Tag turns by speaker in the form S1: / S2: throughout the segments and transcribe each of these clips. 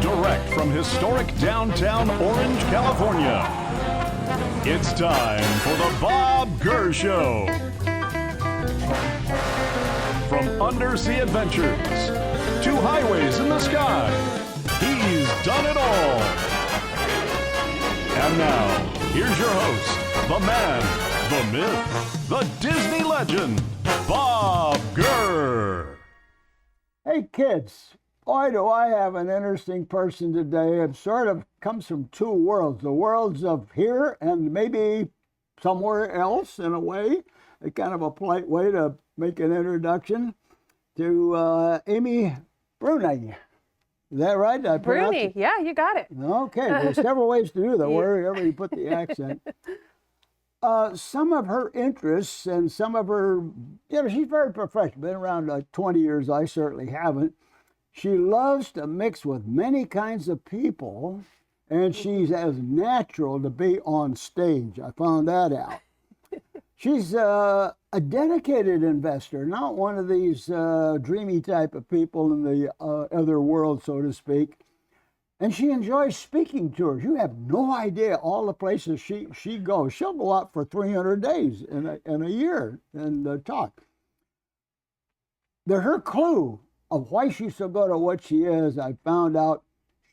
S1: Direct from historic downtown Orange, California, it's time for the Bob Gurr Show. From undersea adventures to highways in the sky, he's done it all. And now, here's your host, the man, the myth, the Disney legend, Bob Gurr.
S2: Hey kids, boy do I have an interesting person today. It sort of comes from two worlds, the worlds of here and maybe somewhere else in a way, a kind of a polite way to make an introduction to Amy Bruni. Is that right?
S3: Bruni, yeah, you got it.
S2: Okay, there's several ways to do that, wherever you put the accent. Some of her interests and some of her, she's very professional, been around like 20 years, I certainly haven't. She loves to mix with many kinds of people, and she's as natural to be on stage. I found that out. She's a dedicated investor, not one of these dreamy type of people in the other world, so to speak. And she enjoys speaking tours. You have no idea all the places she goes. She'll go out for 300 days in a year and talk. Her clue of why she's so good at what she is, I found out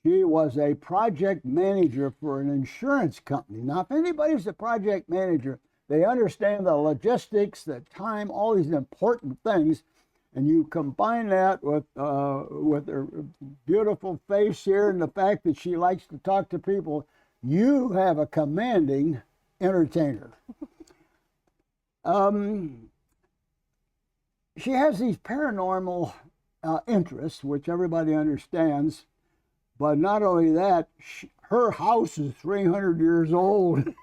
S2: she was a project manager for an insurance company. Now, if anybody's a project manager, they understand the logistics, the time, all these important things. And you combine that with her beautiful face here and the fact that she likes to talk to people, you have a commanding entertainer. She has these paranormal interests, which everybody understands. But not only that, her house is 300 years old.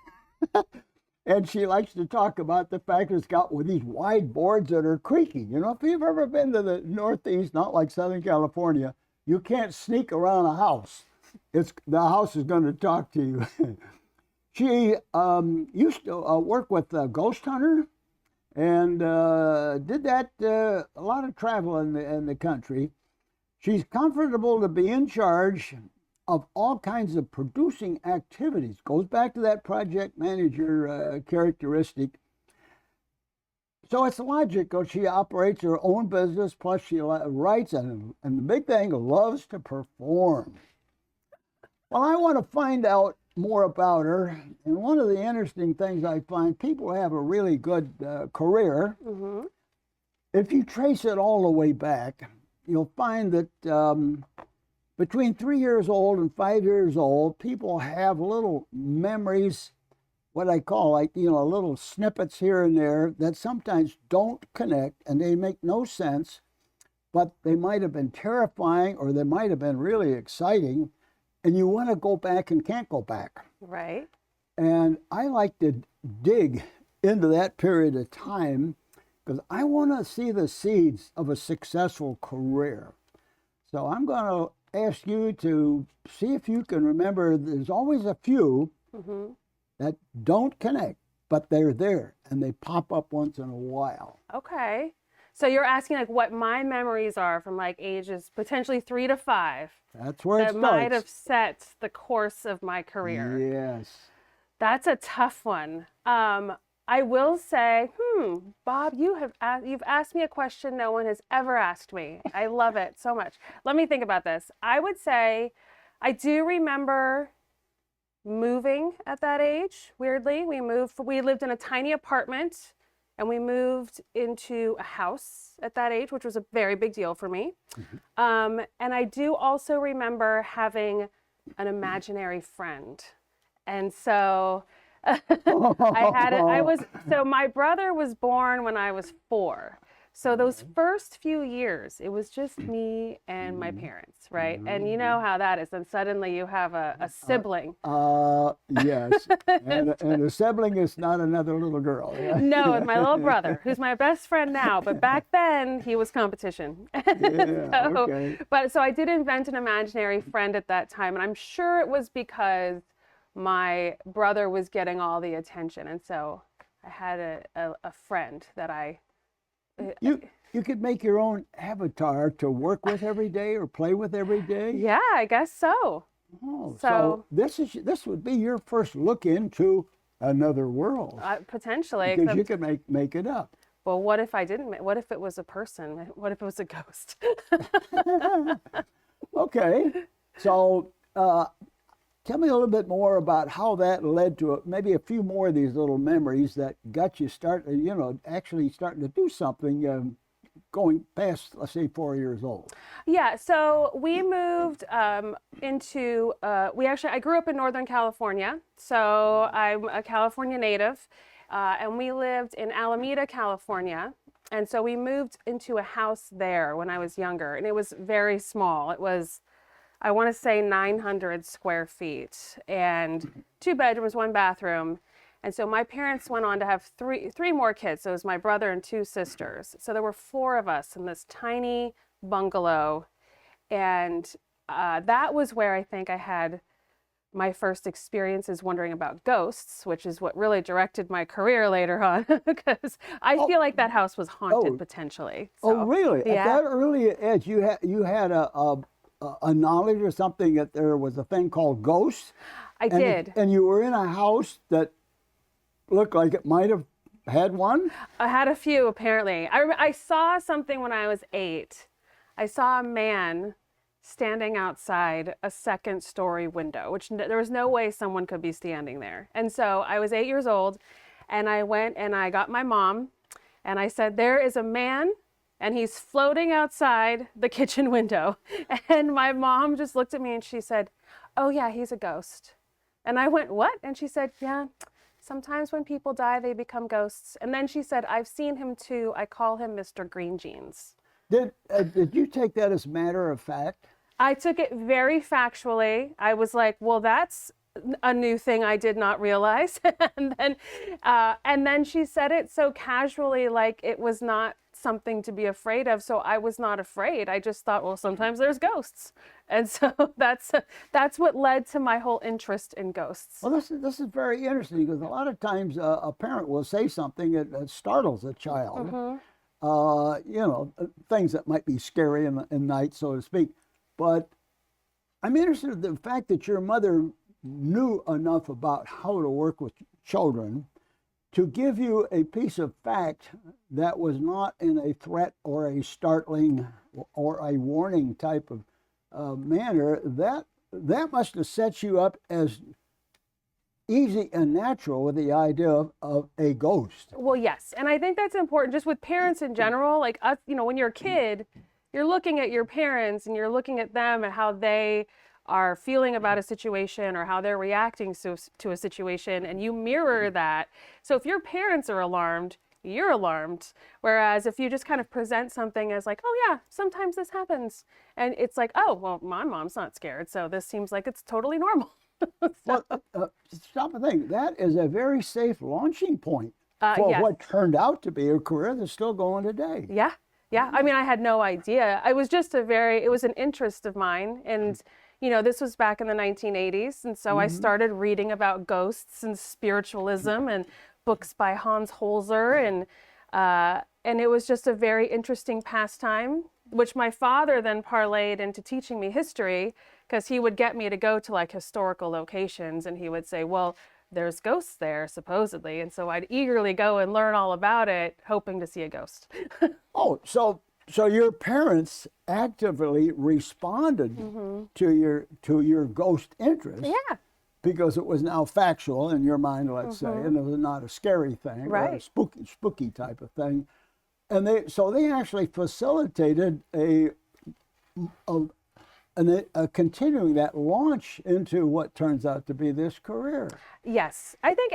S2: And she likes to talk about the fact it's got with these wide boards that are creaking. You know, if you've ever been to the Northeast, not like Southern California, you can't sneak around a house. The house is going to talk to you. She used to work with a ghost hunter and did that a lot of travel in the country. She's comfortable to be in charge of all kinds of producing activities. Goes back to that project manager characteristic. So it's logical. She operates her own business, plus she writes, and the big thing, loves to perform. Well, I want to find out more about her, and one of the interesting things I find, people have a really good career. Mm-hmm. If you trace it all the way back, you'll find that between 3 years old and 5 years old, people have little memories, what I call little snippets here and there that sometimes don't connect and they make no sense, but they might have been terrifying or they might have been really exciting, and you want to go back and can't go back.
S3: Right.
S2: And I like to dig into that period of time because I want to see the seeds of a successful career. So I'm going to ask you to see if you can remember, there's always a few that don't connect, but they're there and they pop up once in a while.
S3: Okay. So you're asking like what my memories are from like ages potentially 3 to 5.
S2: That's where it starts.
S3: That might have set the course of my career.
S2: Yes.
S3: That's a tough one. I will say, Bob, you've asked me a question no one has ever asked me. I love it so much. Let me think about this. I would say I do remember moving at that age, weirdly. We lived in a tiny apartment and we moved into a house at that age, which was a very big deal for me. Mm-hmm. And I do also remember having an imaginary friend. And so so my brother was born when I was 4. So those first few years, it was just me and my parents, right? And you know how that is. And suddenly you have a sibling.
S2: Yes. And a sibling is not another little girl. Yeah?
S3: No, it's my little brother, who's my best friend now. But back then, he was competition.
S2: Yeah, okay.
S3: So I did invent an imaginary friend at that time. And I'm sure it was because my brother was getting all the attention. And so I had a friend that
S2: you could make your own avatar to work with every day or play with every day.
S3: Yeah, I guess so.
S2: Oh,
S3: So-
S2: so this would be your first look into another world
S3: Potentially.
S2: because you
S3: except-
S2: could make it up.
S3: well, what if I didn't? What if it was a person? What if it was a ghost?
S2: Okay, so tell me a little bit more about how that led to maybe a few more of these little memories that got you actually starting to do something going past, let's say, 4 years old.
S3: Yeah, so we moved into, I grew up in Northern California, so I'm a California native, and we lived in Alameda, California. And so we moved into a house there when I was younger, and it was very small. It was, I want to say 900 square feet, and 2 bedrooms, 1 bathroom. And so my parents went on to have three more kids. So it was my brother and 2 sisters. So there were 4 of us in this tiny bungalow. And that was where I think I had my first experiences wondering about ghosts, which is what really directed my career later on, because I feel like that house was haunted potentially. So,
S2: Oh, really?
S3: Yeah.
S2: At that early age, you had a knowledge or something that there was a thing called ghosts?
S3: I did.
S2: And you were in a house that looked like it might have had one?
S3: I had a few, apparently. I saw something when I was 8. I saw a man standing outside a 2nd-story window, which there was no way someone could be standing there. And so I was 8 years old, and I went and I got my mom, and I said, there is a man, and he's floating outside the kitchen window. And my mom just looked at me and she said, oh yeah, he's a ghost. And I went, what? And she said, yeah. Sometimes when people die, they become ghosts. And then she said, I've seen him too. I call him Mr. Green Jeans.
S2: Did you take that as matter of fact?
S3: I took it very factually. I was like, well, that's a new thing I did not realize. and then she said it so casually, like it was not something to be afraid of. So I was not afraid. I just thought, well, sometimes there's ghosts. And so that's what led to my whole interest in ghosts.
S2: Well, this is very interesting because a lot of times a parent will say something that startles a child. Things that might be scary in the night, so to speak. But I'm interested in the fact that your mother knew enough about how to work with children to give you a piece of fact that was not in a threat or a startling or a warning type of manner. That must have set you up as easy and natural with the idea of a ghost.
S3: Well, yes. And I think that's important just with parents in general. Like us, when you're a kid, you're looking at your parents and you're looking at them and how they are feeling about a situation or how they're reacting to a situation, and you mirror that. So if your parents are alarmed, you're alarmed. Whereas if you just kind of present something as like, oh yeah, sometimes this happens. And it's like, oh, well, my mom's not scared. So this seems like it's totally normal.
S2: Well, stop and think. That is a very safe launching point for
S3: yes.
S2: what turned out to be a career that's still going today.
S3: Yeah. Yeah. I mean, I had no idea. I was just it was an interest of mine. And, this was back in the 1980s. And so I started reading about ghosts and spiritualism and books by Hans Holzer. And it was just a very interesting pastime, which my father then parlayed into teaching me history, because he would get me to go to like historical locations and he would say, well, there's ghosts there supposedly. And so I'd eagerly go and learn all about it, hoping to see a ghost.
S2: Oh, so your parents actively responded to your ghost interest.
S3: Yeah.
S2: Because it was now factual in your mind, let's say, and it was not a scary thing, or a spooky type of thing. And they actually facilitated a continuing that launch into what turns out to be this career.
S3: Yes. I think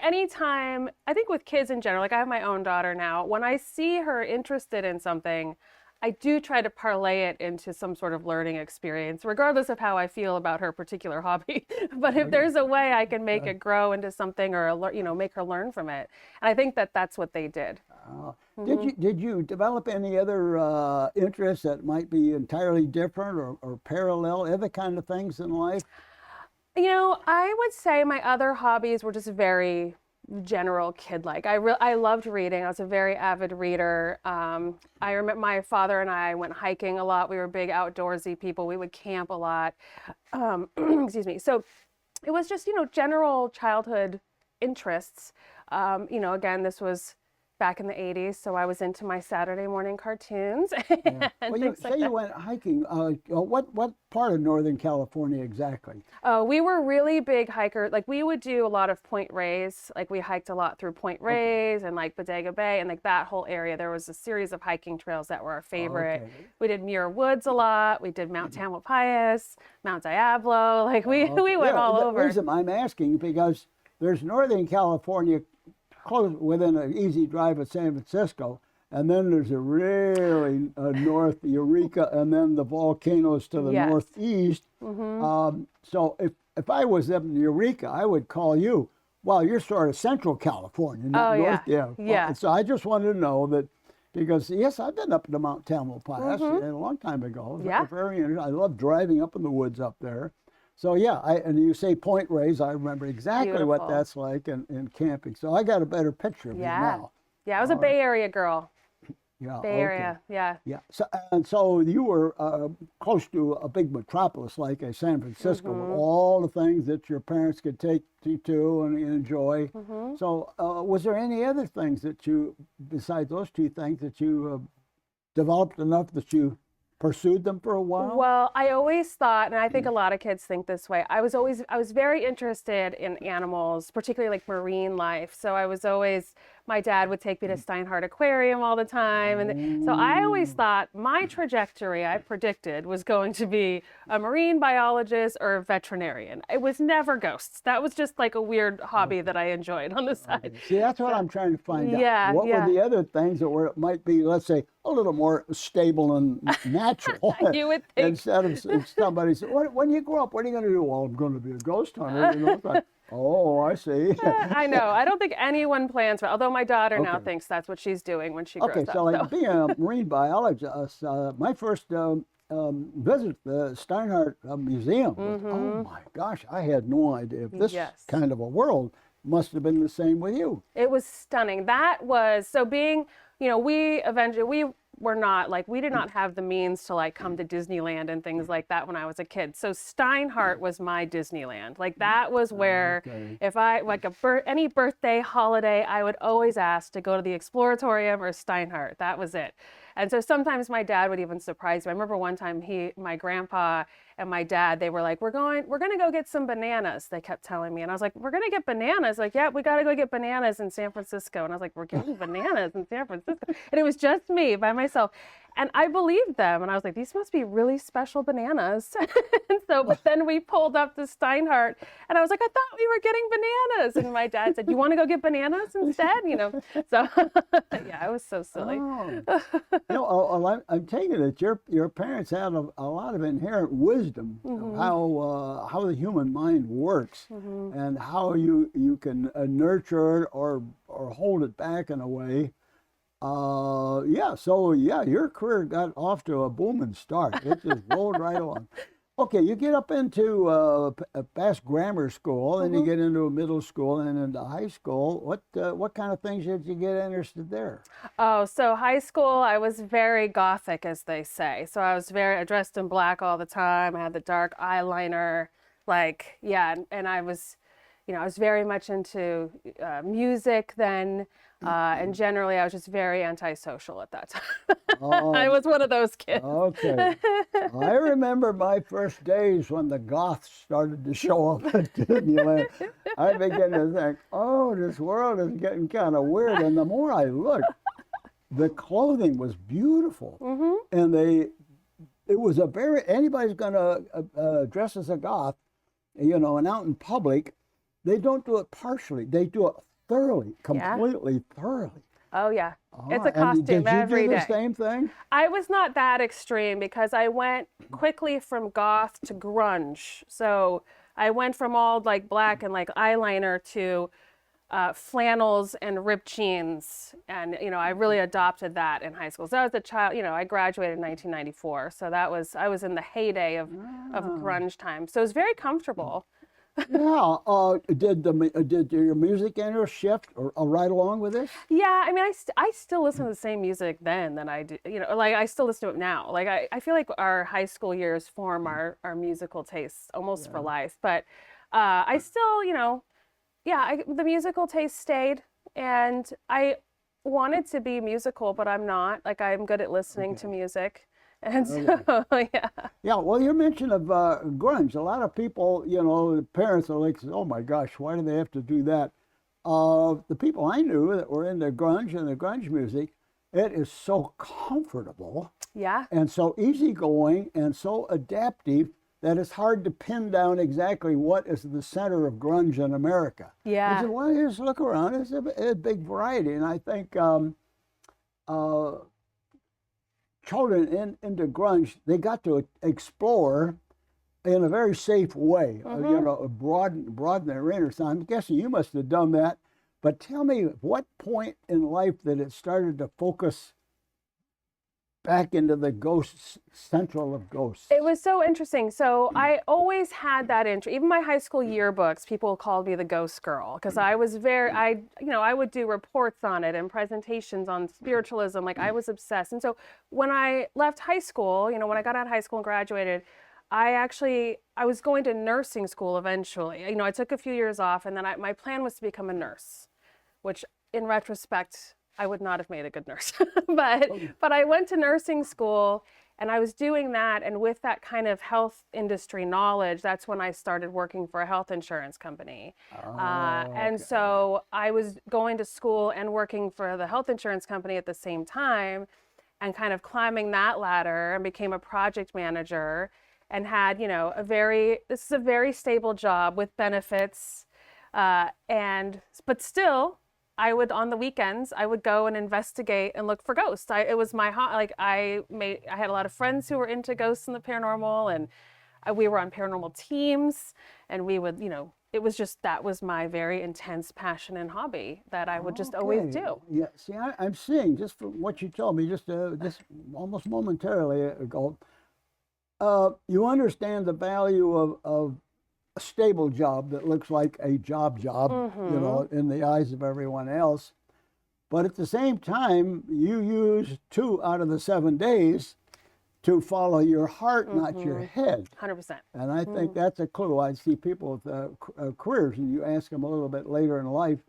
S3: with kids in general, like I have my own daughter now, when I see her interested in something, I do try to parlay it into some sort of learning experience, regardless of how I feel about her particular hobby. But if there's a way I can make it grow into something or, make her learn from it. And I think that's what they did.
S2: Did you develop any other interests that might be entirely different or parallel, other kind of things in life?
S3: I would say my other hobbies were just very general kid-like. I loved reading. I was a very avid reader. I remember my father and I went hiking a lot. We were big outdoorsy people. We would camp a lot. Excuse me. So it was just, general childhood interests. Again, this was back in the 80s, so I was into my Saturday morning cartoons.
S2: Yeah. Well, you say you went hiking. What part of Northern California exactly?
S3: We were really big hikers. Like, we would do a lot of Point Reyes. Like, we hiked a lot through Point Reyes and like Bodega Bay and like that whole area. There was a series of hiking trails that were our favorite.
S2: Okay.
S3: We did Muir Woods a lot. We did Mount Tamalpais, Mount Diablo. Like, we went all over.
S2: The reason I'm asking because there's Northern California close within an easy drive of San Francisco, and then there's a really north Eureka, and then the volcanoes to the
S3: Yes.
S2: northeast. So if I was up in Eureka, I would call you. Well, you're sort of Central California, not
S3: Oh,
S2: North.
S3: yeah. Yeah.
S2: So I just wanted to know that because yes, I've been up to Mount Tamalpais a long time ago.
S3: Yeah.
S2: Very interesting. I love driving up in the woods up there. So yeah, and you say Point Reyes, I remember exactly what
S3: Beautiful.
S2: that's like in camping. So I got a better picture of you now.
S3: Yeah, I was a Bay Area girl.
S2: Yeah,
S3: Bay Area, yeah.
S2: Yeah. So you were close to a big metropolis like San Francisco, with all the things that your parents could take you to and enjoy. So was there any other things that you, besides those two things, that you developed enough that you pursued them for a while?
S3: Well, I always thought, and I think a lot of kids think this way, I was very interested in animals, particularly like marine life. So I was always, my dad would take me to Steinhardt Aquarium all the time. And so I always thought my trajectory, I predicted, was going to be a marine biologist or a veterinarian. It was never ghosts. That was just like a weird hobby that I enjoyed on the side.
S2: See, that's what I'm trying to find out.
S3: Yeah,
S2: What
S3: yeah.
S2: were the other things that might be, let's say, a little more stable and natural?
S3: You would think.
S2: Instead of somebody saying, when you grow up, what are you going to do? Well, I'm going to be a ghost hunter. It's like, oh, I see.
S3: I know. I don't think anyone plans, but although my daughter now
S2: Okay.
S3: thinks that's what she's doing when she grows
S2: Okay,
S3: up.
S2: so like being a marine biologist, my first visit the Steinhardt Museum was, oh my gosh, I had no idea. This
S3: Yes.
S2: kind of a world must have been the same with you.
S3: It was stunning. That was, so being, we were not, like, we did not have the means to like come to Disneyland and things like that when I was a kid. So Steinhardt was my Disneyland. Like, that was where
S2: Okay.
S3: if I, like any birthday, holiday, I would always ask to go to the Exploratorium or Steinhardt. That was it. And so sometimes my dad would even surprise me. I remember one time my grandpa and my dad, they were like, we're going to go get some bananas. They kept telling me. And I was like, we're going to get bananas. Like, yeah, we got to go get bananas in San Francisco. And I was like, we're getting bananas in San Francisco. And it was just me by myself. And I believed them. And I was like, these must be really special bananas. And so, but then we pulled up to Steinhardt and I was like, I thought we were getting bananas. And my dad said, you want to go get bananas instead? So yeah, it was so silly.
S2: Oh. I'm taking it your parents had a lot of inherent wisdom of how the human mind works and how you can nurture it or hold it back in a way. So your career got off to a booming start. It just rolled right along. Okay, you get up into past grammar school, and you get into a middle school and into high school. What kind of things did you get interested there?
S3: Oh, so high school, I was very gothic, as they say. So I dressed in black all the time. I had the dark eyeliner, and I was, I was very much into music then. And generally, I was just very antisocial at that time. I was one of those kids.
S2: Okay. I remember my first days when the goths started to show up at Disneyland. I began to think, oh, this world is getting kind of weird. And the more I looked, the clothing was beautiful. And it was anybody's going to dress as a goth, and out in public, they don't do it partially. They do it thoroughly, completely thoroughly.
S3: Oh, yeah. It's a costume every
S2: Did you do
S3: day.
S2: the same thing?
S3: I was not that extreme because I went quickly from goth to grunge. So I went from all like black and like eyeliner to flannels and ripped jeans. And, I really adopted that in high school. So I was a child, I graduated in 1994. So I was in the heyday of grunge time. So it was very comfortable.
S2: Yeah. Did your music interest shift or right along with this?
S3: Yeah, I mean, I still listen to the same music then than I do, like I still listen to it now. Like I feel like our high school years form our musical tastes almost for life. But I still, yeah, the musical taste stayed, and I wanted to be musical, but I'm not. Like I'm good at listening to music, and so yeah.
S2: Yeah, well, your mention of grunge, a lot of people, the parents are like, oh my gosh, why do they have to do that? The people I knew that were into grunge and the grunge music, it is so comfortable
S3: Yeah.
S2: and so easygoing and so adaptive that it's hard to pin down exactly what is the center of grunge in America.
S3: Yeah.
S2: I said, well, just look around, it's a big variety. And I think children into grunge, they got to explore in a very safe way, broaden their interest. I'm guessing you must have done that, but tell me, what point in life that it started to focus back into the ghosts, central of ghosts?
S3: It was so interesting. So I always had that interest. Even my high school yearbooks, people called me the ghost girl because I was I would do reports on it and presentations on spiritualism. Like I was obsessed. And so when I left high school, when I got out of high school and graduated, I was going to nursing school eventually. I took a few years off, and then my plan was to become a nurse, which in retrospect, I would not have made a good nurse. but I went to nursing school, and I was doing that. And with that kind of health industry knowledge, that's when I started working for a health insurance company. And so I was going to school and working for the health insurance company at the same time, and kind of climbing that ladder, and became a project manager, and had, this is a very stable job with benefits. But still, on the weekends, I would go and investigate and look for ghosts. It was my, I had a lot of friends who were into ghosts and the paranormal, and we were on paranormal teams, and we would, it was just, that was my very intense passion and hobby that I would just always do.
S2: Yeah, see, I'm seeing, just from what you told me just almost momentarily ago, you understand the value of a stable job that looks like a job, in the eyes of everyone else. But at the same time, you use 2 out of the 7 days to follow your heart, not your head.
S3: 100%.
S2: And I think that's a clue. I see people with careers, and you ask them a little bit later in life,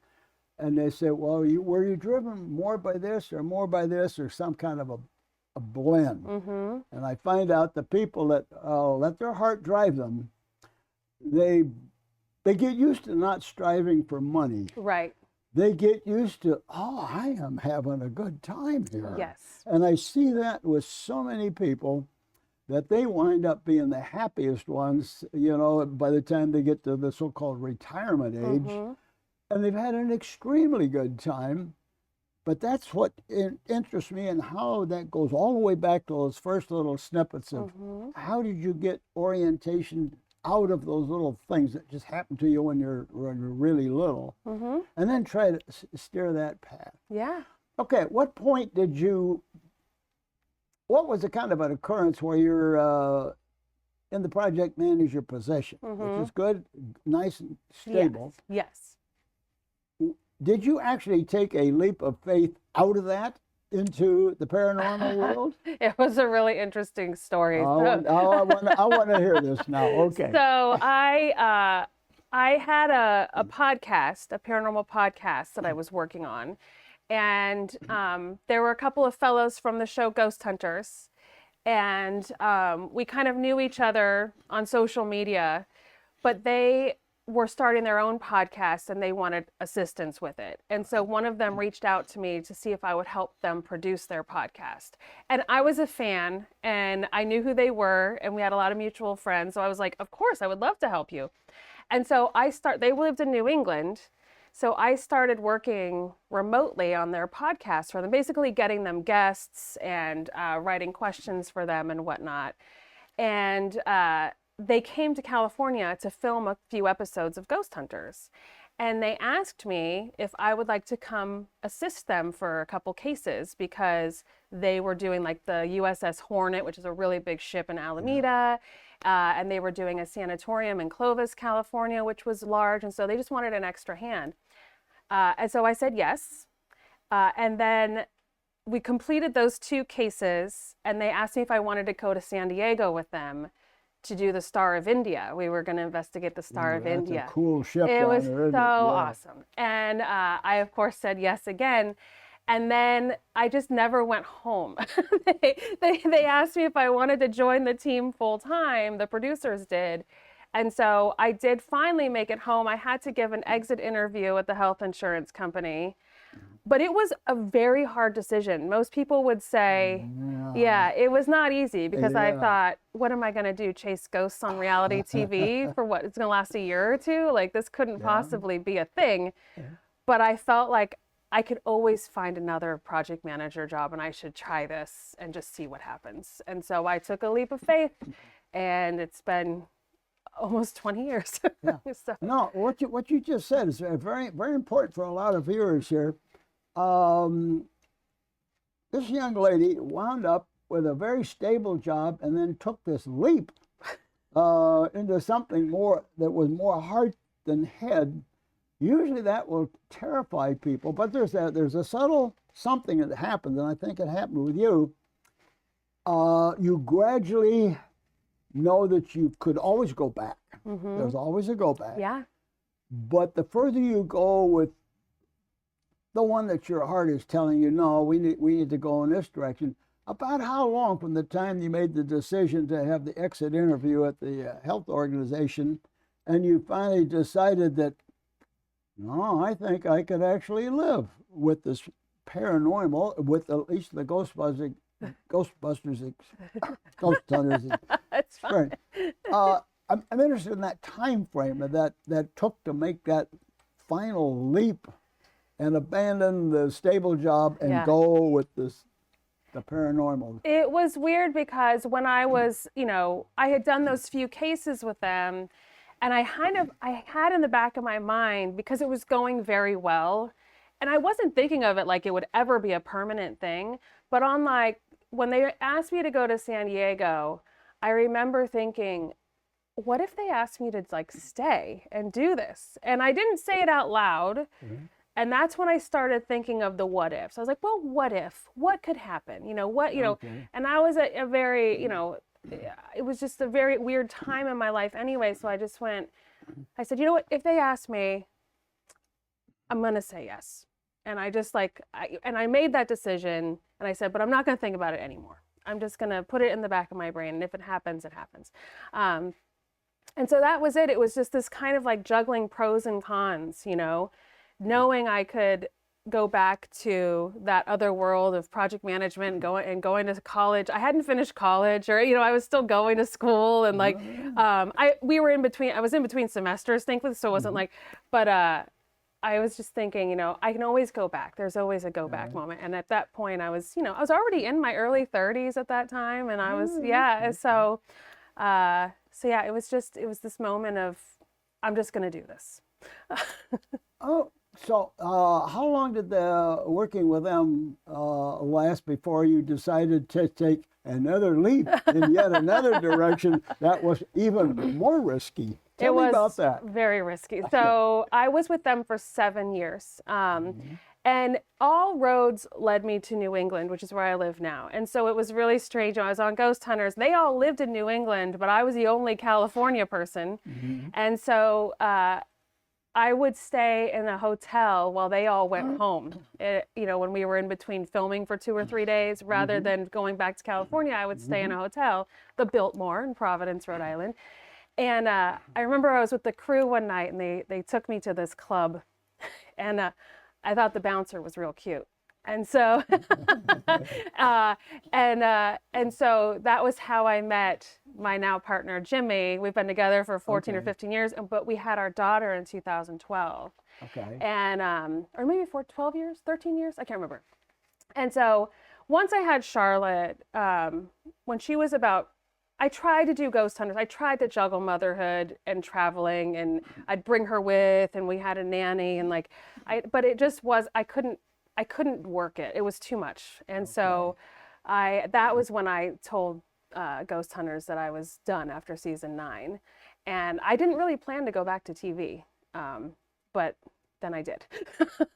S2: and they say, well, were you driven more by this or some kind of a blend? And I find out the people that let their heart drive them, they get used to not striving for money.
S3: Right.
S2: They get used to, I am having a good time here.
S3: Yes.
S2: And I see that with so many people, that they wind up being the happiest ones, by the time they get to the so-called retirement age. And they've had an extremely good time. But that's what interests me, and how that goes all the way back to those first little snippets of how did you get orientation out of those little things that just happen to you when you're really little, and then try to steer that path.
S3: Yeah.
S2: Okay, at what point what was the kind of an occurrence where you're in the project manager position, which is good, nice and stable?
S3: Yes.
S2: Did you actually take a leap of faith out of that into the paranormal world?
S3: It was a really interesting story.
S2: I want to hear this now. Okay.
S3: So I had a podcast, a paranormal podcast that I was working on, and there were a couple of fellows from the show Ghost Hunters, and we kind of knew each other on social media, but they were starting their own podcast and they wanted assistance with it. And so one of them reached out to me to see if I would help them produce their podcast. And I was a fan, and I knew who they were, and we had a lot of mutual friends. So I was like, of course, I would love to help you. And so they lived in New England. So I started working remotely on their podcast for them, basically getting them guests and writing questions for them and whatnot. And they came to California to film a few episodes of Ghost Hunters. And they asked me if I would like to come assist them for a couple cases, because They were doing like the USS Hornet, which is a really big ship in Alameda. And they were doing a sanatorium in Clovis, California, which was large. And so they just wanted an extra hand. And so I said yes. And then we completed those 2 cases, and they asked me if I wanted to go to San Diego with them to do the Star of India. We were going to investigate the Star of India.
S2: That's a cool ship.
S3: It was
S2: there,
S3: so awesome. And I, of course, said yes again. And then I just never went home. they asked me if I wanted to join the team full time. The producers did. And so I did finally make it home. I had to give an exit interview at the health insurance company. But it was a very hard decision. Most people would say, yeah, it was not easy, because I thought, what am I going to do? Chase ghosts on reality TV for what? It's going to last a year or 2? Like, this couldn't possibly be a thing. But I felt like I could always find another project manager job, and I should try this and just see what happens. And so I took a leap of faith, and it's been almost 20 years. So.
S2: No, what you just said is very, very important for a lot of viewers here. This young lady wound up with a very stable job and then took this leap into something more that was more heart than head. Usually that will terrify people, but there's a subtle something that happens, and I think it happened with you. You gradually know that you could always go back. There's always a go back.
S3: Yeah.
S2: But the further you go with the one that your heart is telling you, no, we need to go in this direction. About how long from the time you made the decision to have the exit interview at the health organization, and you finally decided that, no, I think I could actually live with this paranormal, with at least the Ghostbusters, Ghost Hunters.
S3: That's fine.
S2: I'm interested in that time frame that took to make that final leap and abandon the stable job and go with the paranormal.
S3: It was weird, because when I was, I had done those few cases with them, and I had in the back of my mind, because it was going very well, and I wasn't thinking of it like it would ever be a permanent thing, but when they asked me to go to San Diego, I remember thinking, what if they asked me to stay and do this? And I didn't say it out loud. And that's when I started thinking of the what ifs. I was like, well, what if? What could happen? And I was a very, it was just a very weird time in my life anyway. So I said, you know what? If they ask me, I'm going to say yes. And I just I made that decision, and I said, but I'm not going to think about it anymore. I'm just going to put it in the back of my brain. And if it happens, it happens. And so that was it. It was just this kind of juggling pros and cons, knowing I could go back to that other world of project management and going to college. I hadn't finished college, or I was still going to school, and I was in between semesters, thankfully, so it wasn't but I was just thinking, I can always go back. There's always a go back moment. And at that point I was already in my early 30s at that time, and I was so it was this moment of, I'm just going to do this.
S2: So how long did the working with them last before you decided to take another leap in yet another direction that was even more risky? Tell me about that.
S3: Very risky. So I was with them for 7 years. And all roads led me to New England, which is where I live now. And so it was really strange. I was on Ghost Hunters. They all lived in New England, but I was the only California person. And so I would stay in a hotel while they all went home. When we were in between filming for 2 or 3 days, rather than going back to California, I would stay in a hotel, the Biltmore in Providence, Rhode Island. And I remember I was with the crew one night, and they took me to this club, and I thought the bouncer was real cute. And so, and so that was how I met my now partner, Jimmy. We've been together for 14 or 15 years, but we had our daughter in 2012.
S2: Okay.
S3: And, or maybe 12 years, 13 years, I can't remember. And so once I had Charlotte, when she was about, I tried to do Ghost Hunters. I tried to juggle motherhood and traveling, and I'd bring her with, and we had a nanny, and but it just was, I couldn't work it. It was too much. And so That was when I told Ghost Hunters that I was done after season 9, and I didn't really plan to go back to TV, but then I did.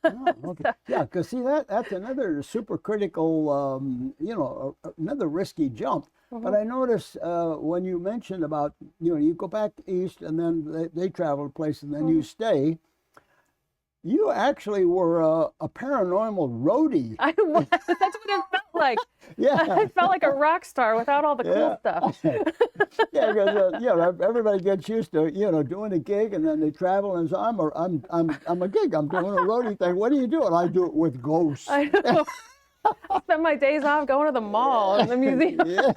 S2: Oh, okay. Yeah, because see, that's another super critical, another risky jump. But I noticed when you mentioned about, you go back east and then they travel a place and then you stay, you actually were a paranormal roadie.
S3: I was. That's what it felt like.
S2: Yeah.
S3: I felt like a rock star without all the cool stuff.
S2: Yeah, because everybody gets used to doing a gig and then they travel and so I'm a gig. I'm doing a roadie thing. What do you do? And I do it with ghosts.
S3: I know. I spend my days off going to the mall and the museum.
S2: Yeah.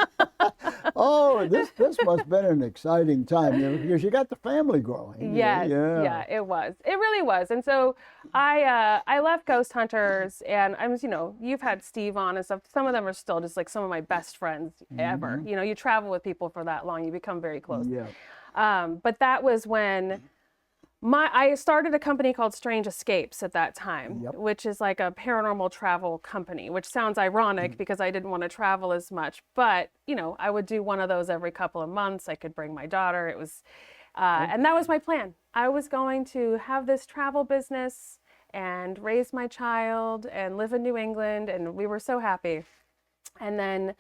S2: Oh, this must have been an exciting time because you got the family growing.
S3: Yes,
S2: Yeah.
S3: it was. It really was. And so I left Ghost Hunters, and I was, you've had Steve on and stuff. Some of them are still just like some of my best friends ever. You travel with people for that long, you become very close.
S2: Yeah.
S3: But that was when I started a company called Strange Escapes at that time, which is like a paranormal travel company, which sounds ironic because I didn't want to travel as much. But, I would do one of those every couple of months. I could bring my daughter. It was, and that was my plan. I was going to have this travel business and raise my child and live in New England. And we were so happy. And then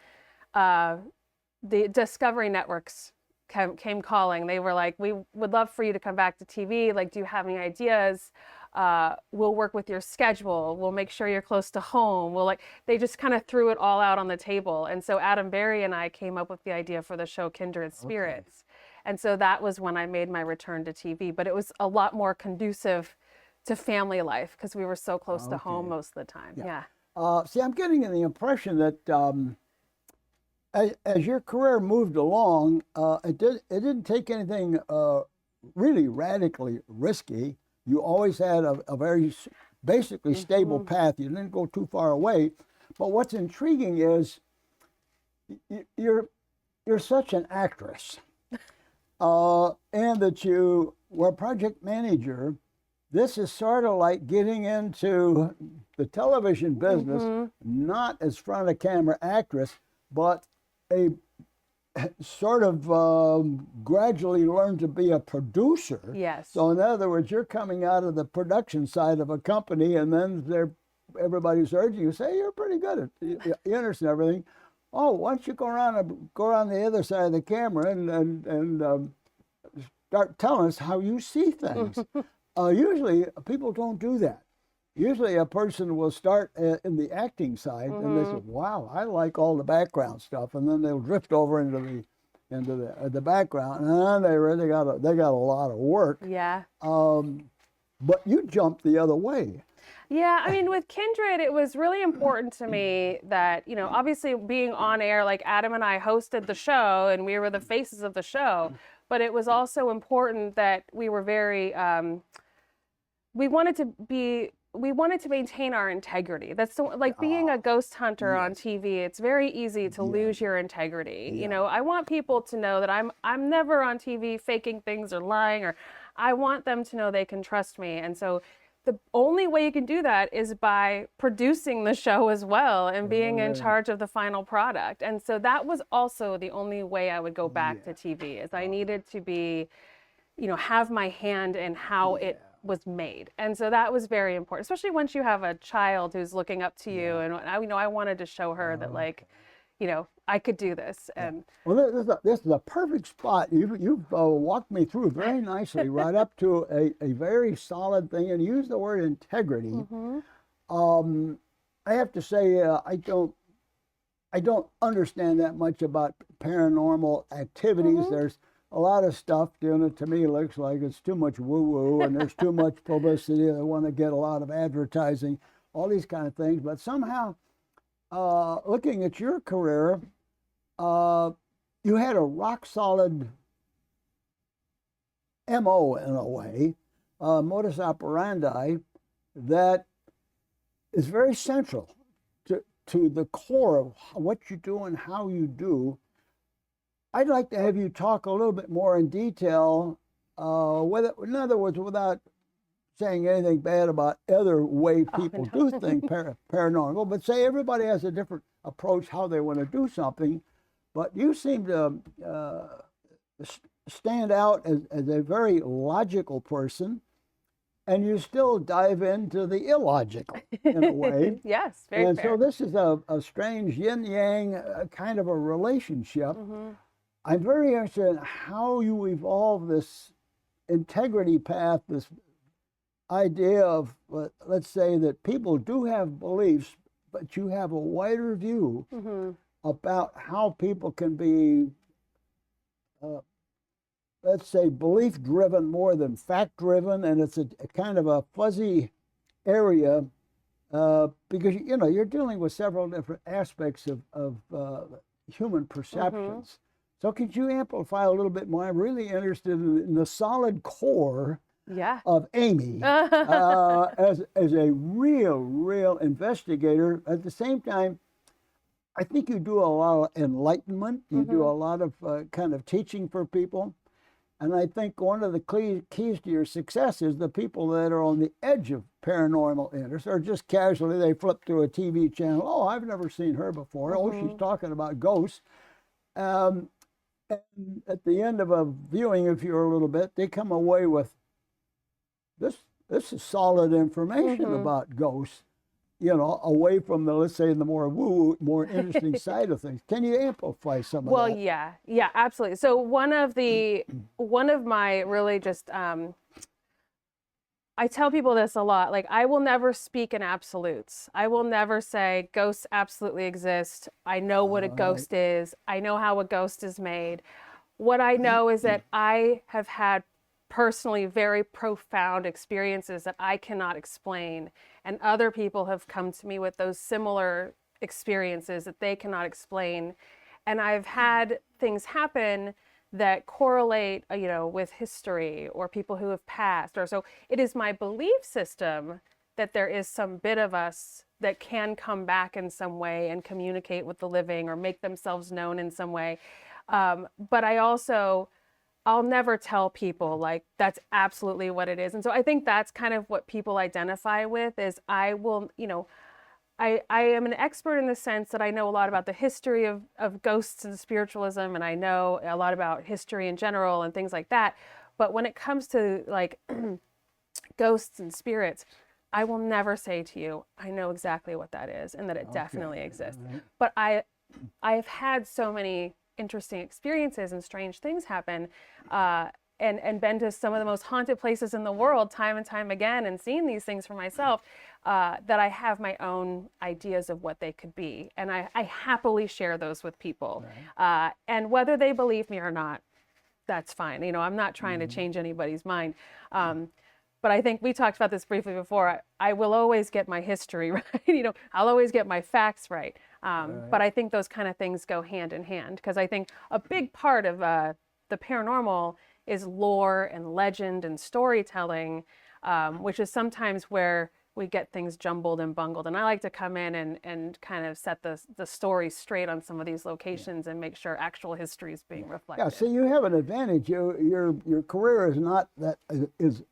S3: the Discovery Networks came calling. They were like, we would love for you to come back to TV. Like, do you have any ideas? We'll work with your schedule. We'll make sure you're close to home. They just kind of threw it all out on the table. And so Adam Berry and I came up with the idea for the show Kindred Spirits. And so that was when I made my return to TV, but it was a lot more conducive to family life because we were so close to home most of the time. Yeah.
S2: See, I'm getting the impression that as your career moved along, it didn't take anything really radically risky. You always had a very basically stable path. You didn't go too far away. But what's intriguing is you're such an actress, and that you were project manager. This is sort of like getting into the television business, not as front of camera actress, but a sort of gradually learned to be a producer.
S3: Yes.
S2: So in other words, you're coming out of the production side of a company, and then everybody's urging you, say you're pretty good at you understand everything. Oh, why don't you go around the other side of the camera and start telling us how you see things. Usually people don't do that. Usually a person will start in the acting side and they say, wow, I like all the background stuff, and then they'll drift over into the background, and then they really got a lot of work.
S3: Yeah.
S2: But you jumped the other way.
S3: Yeah, I mean, with Kindred, it was really important to me that, obviously being on air, like Adam and I hosted the show and we were the faces of the show, but it was also important that we were very, we wanted to maintain our integrity. That's like being a ghost hunter on TV. It's very easy to lose your integrity. I want people to know that I'm never on TV faking things or lying, or I want them to know they can trust me. And so the only way you can do that is by producing the show as well and being in charge of the final product. And so that was also the only way I would go back to TV, is I needed to be, have my hand in how it was made. And so that was very important, especially once you have a child who's looking up to you. And I wanted to show her that, like, I could do this. And
S2: well, this is a perfect spot. You've walked me through very nicely, right up to a very solid thing, and use the word integrity. I have to say, I don't understand that much about paranormal activities. There's a lot of stuff, to me, looks like it's too much woo-woo, and there's too much publicity. They want to get a lot of advertising, all these kind of things. But somehow, looking at your career, you had a rock-solid MO, in a way, modus operandi, that is very central to the core of what you do and how you do. I'd like to have you talk a little bit more in detail, in other words, without saying anything bad about other way people do things paranormal, but say everybody has a approach how they want to do something. But you seem to stand out as a very logical person, and you still dive into the illogical in a way.
S3: Yes, very
S2: And
S3: fair.
S2: so this is a strange yin-yang kind of a relationship. I'm very interested in how you evolve this integrity path, this idea of, let's say, that people do have beliefs, but you have a wider view about how people can be, let's say, belief-driven more than fact-driven, and it's a kind of a fuzzy area because, you know, you're dealing with several different aspects of human perceptions. So could you amplify a little bit more? I'm really interested in the solid core of Amy as a real investigator. At the same time, I think you do a lot of enlightenment. You do a lot of kind of teaching for people. And I think one of the keys to your success is the people that are on the edge of paranormal interest, or just casually they flip through a TV channel. Oh, I've never seen her before. Oh, she's talking about ghosts. And at the end of a viewing, if you're a little bit, they come away with this is solid information about ghosts, you know, away from the, let's say, the more woo, more interesting side of things. Can you amplify some of that?
S3: Well, yeah, absolutely. So one of my really just, I tell people this a lot, like, I will never speak in absolutes. I will never say ghosts absolutely exist. I know what a ghost is. I know how a ghost is made. What I know is that I have had personally very profound experiences that I cannot explain. And other people have come to me with those similar experiences that they cannot explain. And I've had things happen that correlate, you know, with history or people who have passed. Or so it is my belief system that there is some bit of us that can come back in some way and communicate with the living or make themselves known in some way. But I'll never tell people like that's absolutely what it is. And so I think that's kind of what people identify with is I will, you know, I am an expert in the sense that I know a lot about the history of ghosts and spiritualism, and I know a lot about history in general and things like that. But when it comes to like ghosts and spirits, I will never say to you, I know exactly what that is and that it definitely exists. But I've had so many interesting experiences and strange things happen and been to some of the most haunted places in the world time and time again and seen these things for myself that I have my own ideas of what they could be. And I happily share those with people. And whether they believe me or not, that's fine. You know, I'm not trying to change anybody's mind. But I think we talked about this briefly before. I will always get my history right. You know, I'll always get my facts right. But I think those kind of things go hand in hand because I think a big part of the paranormal is lore and legend and storytelling, which is sometimes where we get things jumbled and bungled. And I like to come in and kind of set the story straight on some of these locations and make sure actual history is being reflected.
S2: Yeah, so you have an advantage. Your career is not that is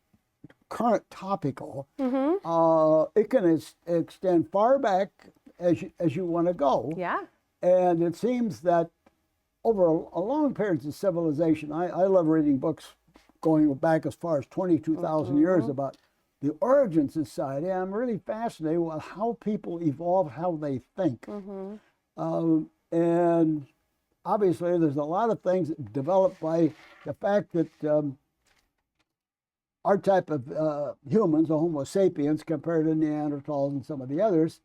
S2: current topical. It can extend far back as you want to go.
S3: Yeah.
S2: And it seems that over a long period of civilization, I love reading books going back as far as 22,000 years about the origins of society. I'm really fascinated with how people evolve, how they think. And obviously there's a lot of things developed by the fact that our type of humans, the Homo sapiens, compared to Neanderthals and some of the others,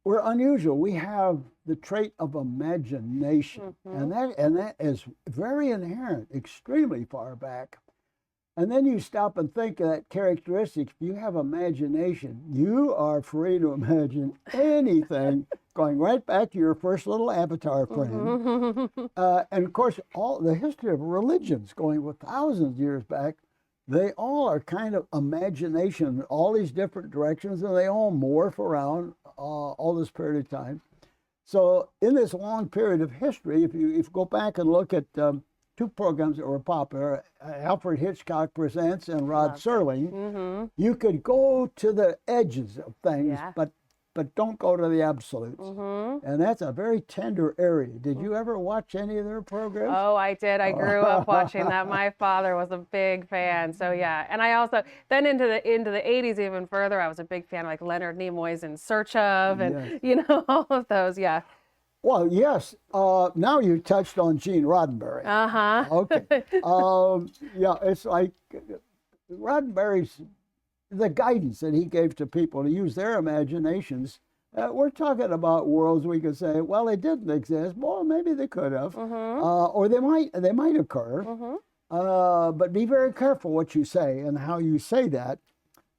S2: we're unusual. We have the trait of imagination, and that is very inherent, extremely far back. And then you stop and think of that characteristic. If you have imagination, you are free to imagine anything, going right back to your first little avatar friend. And of course, all the history of religions going with thousands of years back, they all are kind of imagination, all these different directions, and they all morph around all this period of time. So in this long period of history, if you go back and look at two programs that were popular, Alfred Hitchcock Presents and Rod Serling, you could go to the edges of things, but but don't go to the absolutes.
S3: Mm-hmm.
S2: And that's a very tender area. Did you ever watch any of their programs?
S3: Oh, I did. I grew up watching that. My father was a big fan. So yeah, and I also then into the 80s even further. I was a big fan of like Leonard Nimoy's In Search of, and all of those. Yeah.
S2: Well, yes. Now you touched on Gene Roddenberry.
S3: Uh-huh.
S2: Okay. Yeah, it's like Roddenberry's, the guidance that he gave to people to use their imaginations. We're talking about worlds we could say, well, they didn't exist. Well, maybe they could have, or they might occur. But be very careful what you say and how you say that.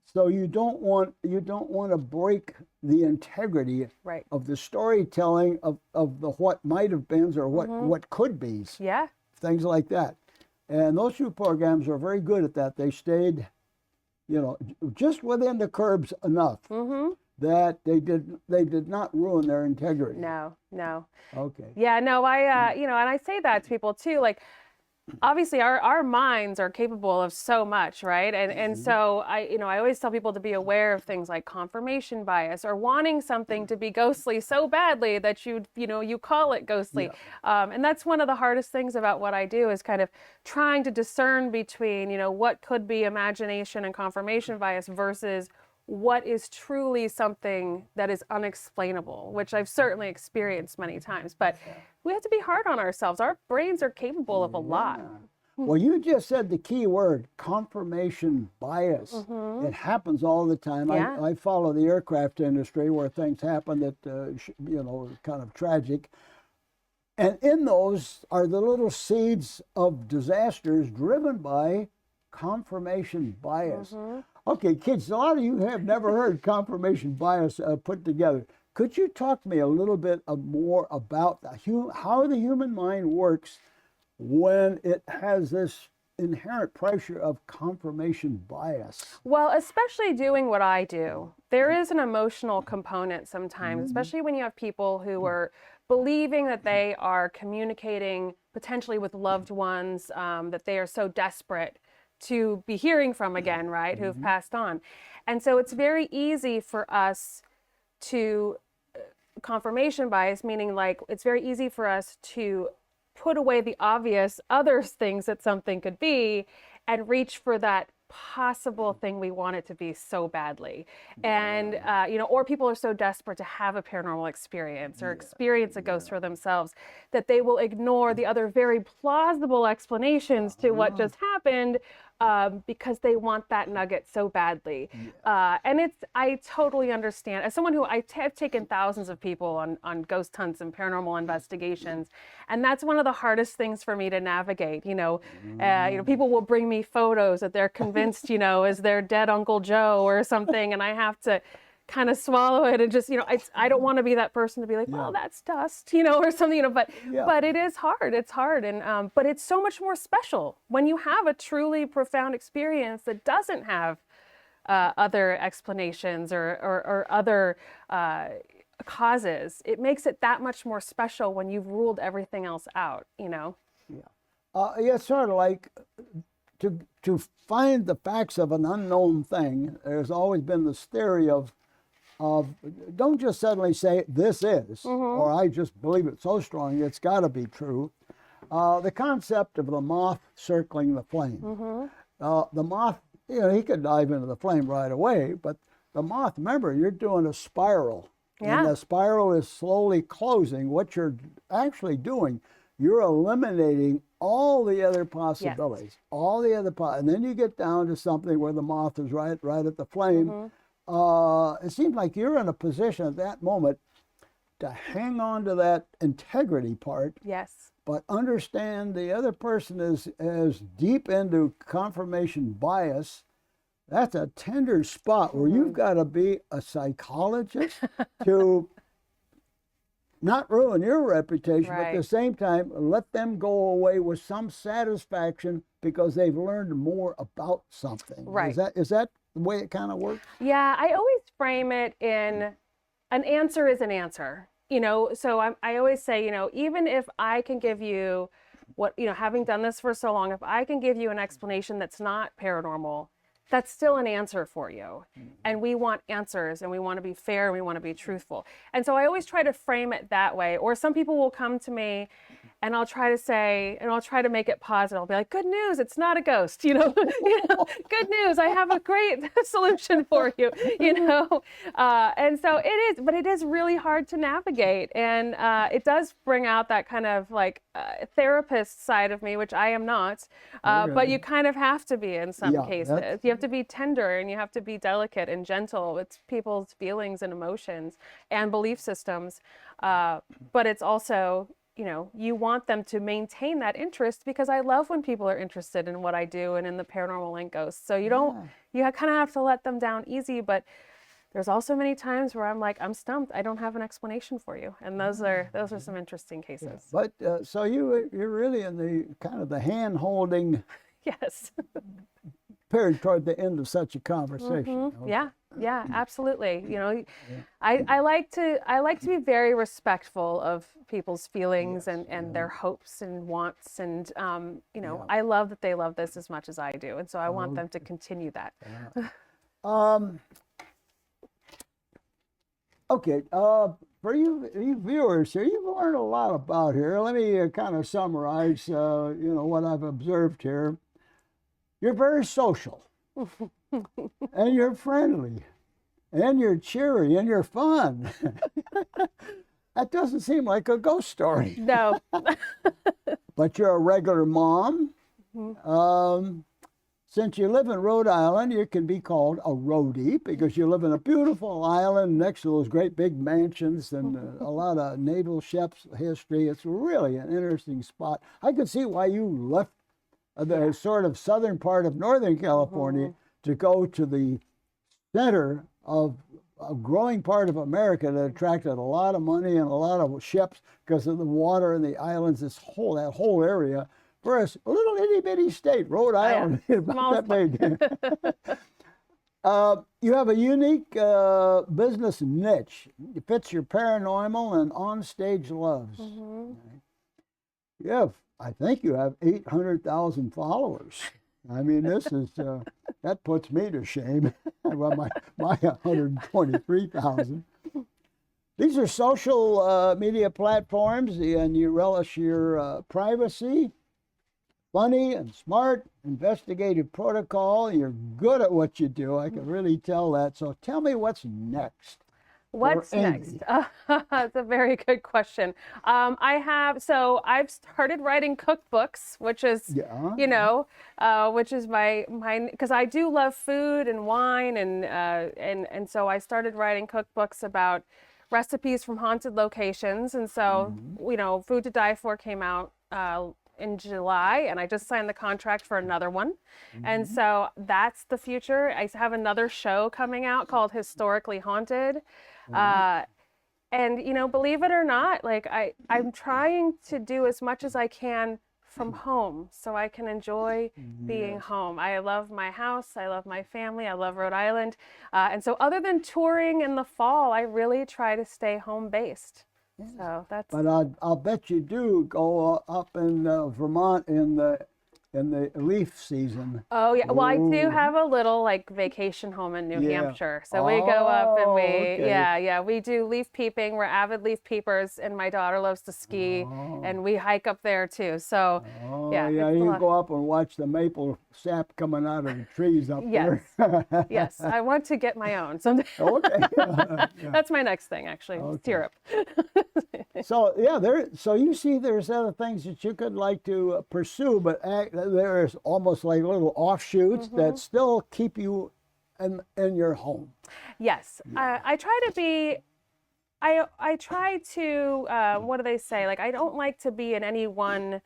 S2: So you don't want to break the integrity of the storytelling of the what might have beens or what could be's.
S3: Yeah.
S2: Things like that. And those two programs are very good at that. They stayed, just within the curbs enough that they did not ruin their integrity.
S3: No.
S2: Okay.
S3: Yeah, no, and I say that to people too, like, obviously our minds are capable of so much, right? And so I always tell people to be aware of things like confirmation bias or wanting something to be ghostly so badly that you call it ghostly. And that's one of the hardest things about what I do is kind of trying to discern between, what could be imagination and confirmation bias versus what is truly something that is unexplainable, which I've certainly experienced many times. But we have to be hard on ourselves. Our brains are capable of a lot.
S2: Well, you just said the key word, confirmation bias. It happens all the time.
S3: Yeah.
S2: I follow the aircraft industry where things happen that, kind of tragic. And in those are the little seeds of disasters driven by confirmation bias. Okay, kids, a lot of you have never heard confirmation bias put together. Could you talk to me a little bit more about how the human mind works when it has this inherent pressure of confirmation bias?
S3: Well, especially doing what I do, there is an emotional component sometimes, especially when you have people who are believing that they are communicating potentially with loved ones, that they are so desperate to be hearing from again, right, who've passed on. And so it's very easy for us to, confirmation bias, meaning like it's very easy for us to put away the obvious other things that something could be and reach for that possible thing we want it to be so badly. And, or people are so desperate to have a paranormal experience or experience a ghost for themselves that they will ignore the other very plausible explanations to what just happened because they want that nugget so badly. And I totally understand. As someone who have taken thousands of people on ghost hunts and paranormal investigations, and that's one of the hardest things for me to navigate. People will bring me photos that they're convinced, is their dead Uncle Joe or something, and I have to kind of swallow it and just, I don't want to be that person to be like, well, that's dust, or something, but it is hard. It's hard. And, but it's so much more special when you have a truly profound experience that doesn't have other explanations or other causes. It makes it that much more special when you've ruled everything else out,
S2: It's sort of like to find the facts of an unknown thing. There's always been this theory of don't just suddenly say this is, or I just believe it so strong it's got to be true. The concept of the moth circling the flame. The moth, he could dive into the flame right away, but the moth, remember, you're doing a spiral. And the spiral is slowly closing. What you're actually doing, you're eliminating all the other possibilities, all the other, and then you get down to something where the moth is right at the flame. It seems like you're in a position at that moment to hang on to that integrity part.
S3: Yes.
S2: But understand the other person is deep into confirmation bias. That's a tender spot where you've got to be a psychologist to not ruin your reputation, but at the same time, let them go away with some satisfaction because they've learned more about something.
S3: Right.
S2: Is that the way it kind of works?
S3: Yeah, I always frame it in an answer is an answer. So I always say, even if I can give you what, having done this for so long, if I can give you an explanation that's not paranormal, that's still an answer for you. And we want answers, and we want to be fair, and we want to be truthful. And so I always try to frame it that way. Or some people will come to me and I'll try to say, and I'll try to make it positive. I'll be like, good news, it's not a ghost, you know, good news, I have a great solution for you, you know. And so it is, but it is really hard to navigate. And it does bring out that kind of like therapist side of me, which I am not, but you kind of have to be in some cases. You have to be tender, and you have to be delicate and gentle with people's feelings and emotions and belief systems. But it's also, you know, you want them to maintain that interest, because I love when people are interested in what I do and in the paranormal and ghosts. So you don't, you kind of have to let them down easy, but there's also many times where I'm like, I'm stumped. I don't have an explanation for you. And those are some interesting cases.
S2: But so you're really in the kind of the hand holding
S3: Yes.
S2: period toward the end of such a conversation.
S3: Okay. Yeah, absolutely. You know, I like to be very respectful of people's feelings and their hopes and wants, and you know, I love that they love this as much as I do, and so I want them to continue that.
S2: Okay, for you viewers here, you've learned a lot about here. Let me kind of summarize, you know, what I've observed here. You're very social, and you're friendly, and you're cheery, and you're fun. That doesn't seem like a ghost story.
S3: No.
S2: But you're a regular mom. Since you live in Rhode Island, you can be called a roadie, because you live in a beautiful island next to those great big mansions and a lot of naval ships history. It's really an interesting spot. I could see why you left the sort of southern part of Northern California to go to the center of a growing part of America that attracted a lot of money and a lot of ships because of the water and the islands, that whole area. For a little itty bitty state, Rhode Island, about that big. You have a unique business niche. It fits your paranormal and onstage loves. Yeah, I think you have 800,000 followers. I mean, this is that puts me to shame. Well, my 123,000. These are social media platforms, and you relish your privacy. Funny and smart, investigative protocol. You're good at what you do. I can really tell that. So tell me what's next.
S3: What's next? That's a very good question. I've started writing cookbooks, which is, you know, which is my, because I do love food and wine, and so I started writing cookbooks about recipes from haunted locations. And so, you know, Food to Die For came out in July, and I just signed the contract for another one. And so that's the future. I have another show coming out called Historically Haunted. And, you know, believe it or not, like I'm trying to do as much as I can from home, so I can enjoy being home. I love my house. I love my family. I love Rhode Island. And so other than touring in the fall, I really try to stay home based. So that's.
S2: But I'll bet you do go up in Vermont in the leaf season.
S3: Oh yeah, well I do have a little like vacation home in New Hampshire, so we go up and we do leaf peeping. We're avid leaf peepers, and my daughter loves to ski, and we hike up there too. So
S2: you can go up and watch the maple sap coming out of the trees up there.
S3: Yes, I want to get my own someday. That's my next thing, actually. Syrup.
S2: So so you see there's other things that you could like to pursue, but there's almost like little offshoots that still keep you in your home.
S3: Yes, I try to be. I try to. What do they say? Like I don't like to be in any one.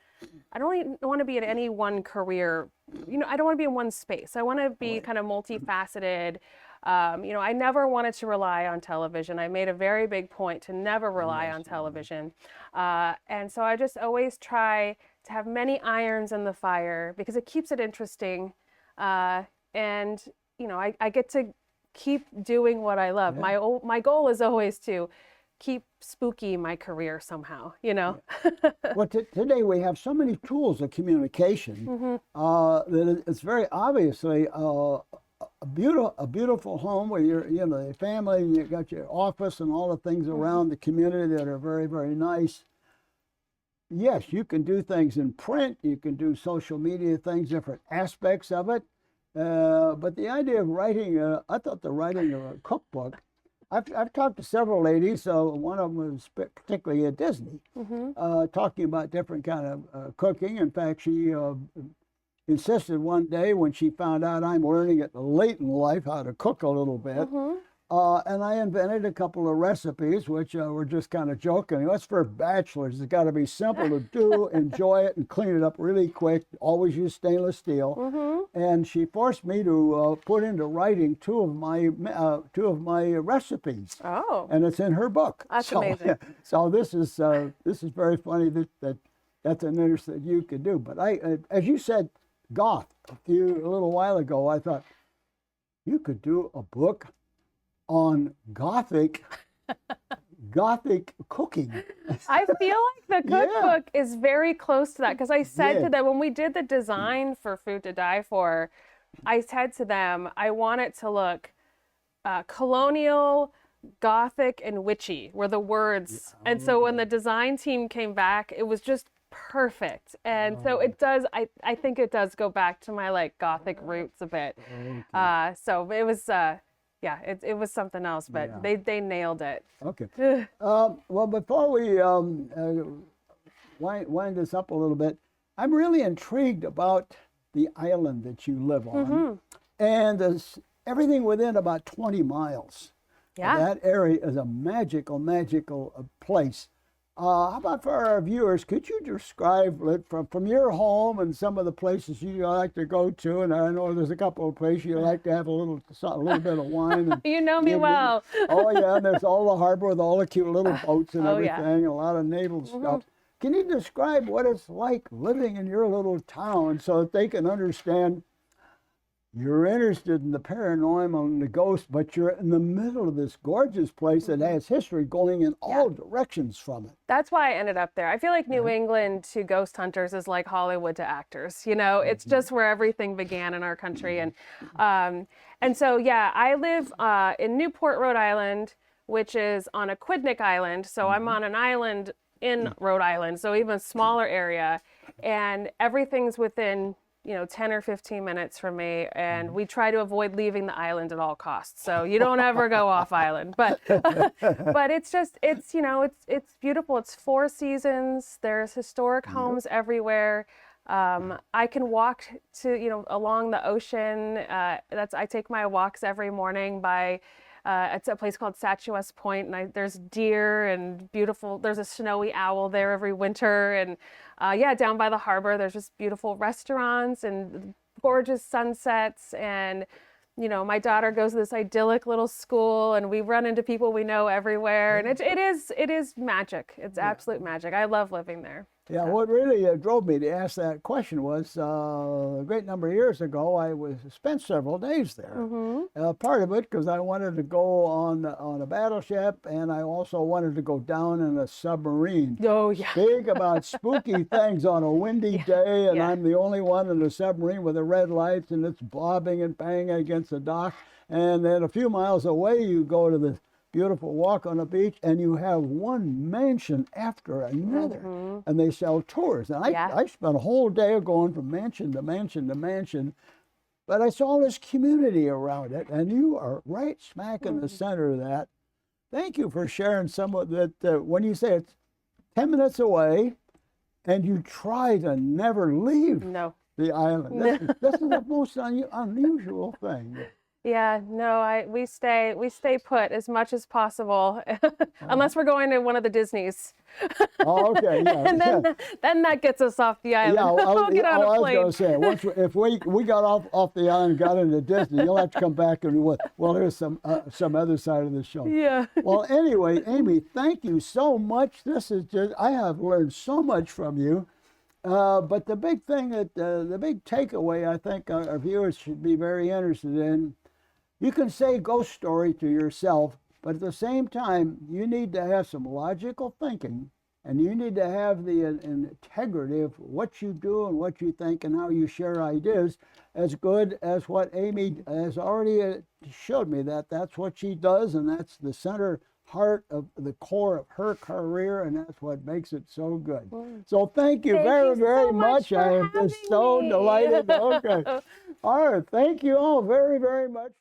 S3: I don't want to be in any one career. You know, I don't want to be in one space. I want to be kind of multifaceted. You know, I never wanted to rely on television. I made a very big point to never rely on television. And so I just always try to have many irons in the fire because it keeps it interesting. And, you know, I get to keep doing what I love. My goal is always to keep spooky my career somehow, you know.
S2: Well, today we have so many tools of communication that it's very obviously a beautiful home where you're, you know, the family, and you got your office and all the things around the community that are very, very nice. Yes, you can do things in print, you can do social media things, different aspects of it. But the idea of writing, I thought the writing of a cookbook, I've talked to several ladies, so one of them was particularly at Disney, talking about different kind of cooking. In fact, she insisted one day when she found out I'm learning it late in life how to cook a little bit. And I invented a couple of recipes, which were just kind of joking. That's for bachelors. It's got to be simple to do, enjoy it, and clean it up really quick. Always use stainless steel. And she forced me to put into writing two of my recipes.
S3: Oh.
S2: And it's in her book.
S3: That's amazing.
S2: Yeah, so this is very funny that's an interest that you could do. But as you said, goth a little while ago, I thought you could do a book on gothic cooking.
S3: I feel like the cookbook is very close to that, because I said to them when we did the design for Food to Die For, I said to them, I want it to look colonial, gothic, and witchy were the words. And so when the design team came back, it was just perfect. And so it does, I think it does go back to my like gothic roots a bit. So it was yeah, it was something else, but they nailed it.
S2: Okay. Well, before we wind this up a little bit, I'm really intrigued about the island that you live on. And there's everything within about 20 miles.
S3: Yeah.
S2: That area is a magical place. How about for our viewers, could you describe it from your home and some of the places you like to go to? And I know there's a couple of places you like to have a little bit of wine. And
S3: you know me well.
S2: Oh, yeah, and there's all the harbor with all the cute little boats and everything, and a lot of naval stuff. Can you describe what it's like living in your little town so that they can understand you're interested in the paranormal and the ghosts, but you're in the middle of this gorgeous place that has history going in all directions from it.
S3: That's why I ended up there. I feel like New England to ghost hunters is like Hollywood to actors. You know, it's just where everything began in our country. And so, yeah, I live in Newport, Rhode Island, which is on Aquidneck Island. So I'm on an island in Rhode Island, so even a smaller area. And everything's within 10 or 15 minutes from me, and we try to avoid leaving the island at all costs. So you don't ever go off island, but it's just, it's beautiful. It's 4 seasons. There's historic homes everywhere. I can walk to, along the ocean. I take my walks every morning by, it's a place called Statuesque Point, and there's deer and beautiful, there's a snowy owl there every winter. And down by the harbor, there's just beautiful restaurants and gorgeous sunsets. And, my daughter goes to this idyllic little school, and we run into people we know everywhere. And it is magic. It's absolute magic. I love living there.
S2: Yeah, what really drove me to ask that question was a great number of years ago, I spent several days there. Part of it because I wanted to go on a battleship, and I also wanted to go down in a submarine.
S3: Oh, yeah.
S2: Big about spooky things on a windy day, and I'm the only one in the submarine with the red lights, and it's bobbing and banging against the dock. And then a few miles away, you go to the beautiful walk on the beach, and you have one mansion after another, and they sell tours. And I spent a whole day going from mansion to mansion to mansion, but I saw this community around it, and you are right smack in the center of that. Thank you for sharing some of that. When you say it's 10 minutes away, and you try to never leave the island. This is the most unusual thing.
S3: Yeah, no, we stay put as much as possible, unless we're going to one of the Disneys.
S2: Oh, okay, yeah.
S3: And then that gets us off the island.
S2: Yeah,
S3: we'll get on a plane.
S2: I was going to say, if we got off the island and got into Disney, you'll have to come back and here's some other side of the show. Yeah. Well, anyway, Amy, thank you so much. This is just, I have learned so much from you. But the big thing the big takeaway I think our viewers should be very interested in, you can say ghost story to yourself, but at the same time, you need to have some logical thinking And you need to have the integrity of what you do and what you think and how you share ideas, as good as what Amy has already showed me. That's what she does, and that's the center heart of the core of her career, and that's what makes it so good. So thank you very much. I am just so delighted. Okay. All right. Thank you all very, very much.